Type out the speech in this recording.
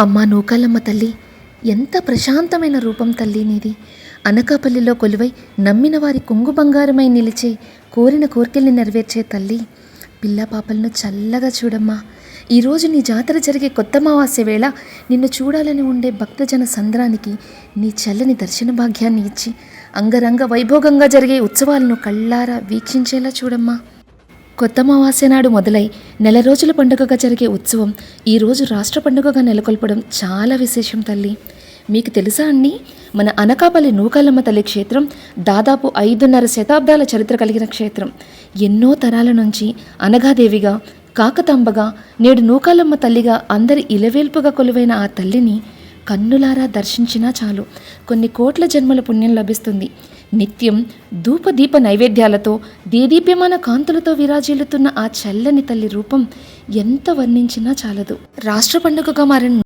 అమ్మా నూకాలమ్మ తల్లి, ఎంత ప్రశాంతమైన రూపం తల్లి నీది. అనకాపల్లిలో కొలువై నమ్మిన వారి కొంగు బంగారమై నిలిచే, కోరిన కోర్కెల్ని నెరవేర్చే తల్లి. పిల్ల పాపలను చల్లగా చూడమ్మా. ఈరోజు నీ జాతర జరిగే కొత్త అమావాస్య వేళ నిన్ను చూడాలని ఉండే భక్తజన సంద్రానికి నీ చల్లని దర్శన భాగ్యాన్ని ఇచ్చి అంగరంగ వైభోగంగా జరిగే ఉత్సవాలను కళ్ళారా వీక్షించేలా చూడమ్మా. కొత్త అమావాస్య నాడు మొదలై నెల రోజుల పండుగగా జరిగే ఉత్సవం ఈరోజు రాష్ట్ర పండుగగా నెలకొల్పడం చాలా విశేషం తల్లి. మీకు తెలుసా అండి, మన అనకాపల్లి నూకాలమ్మ తల్లి క్షేత్రం దాదాపు 5.5 శతాబ్దాల చరిత్ర కలిగిన క్షేత్రం. ఎన్నో తరాల నుంచి అనగాదేవిగా, కాకతాంబగా, నేడు నూకాలమ్మ తల్లిగా అందరి ఇలవేల్పుగా కొలువైన ఆ తల్లిని కన్నులారా దర్శించినా చాలు కొన్ని కోట్ల జన్మల పుణ్యం లభిస్తుంది. నిత్యం ధూపదీప నైవేద్యాలతో దేదీప్యమాన కాంతులతో విరాజిల్లుతున్న ఆ చల్లని తల్లి రూపం ఎంత వర్ణించినా చాలదు. రాష్ట్ర పండుగగా మారిన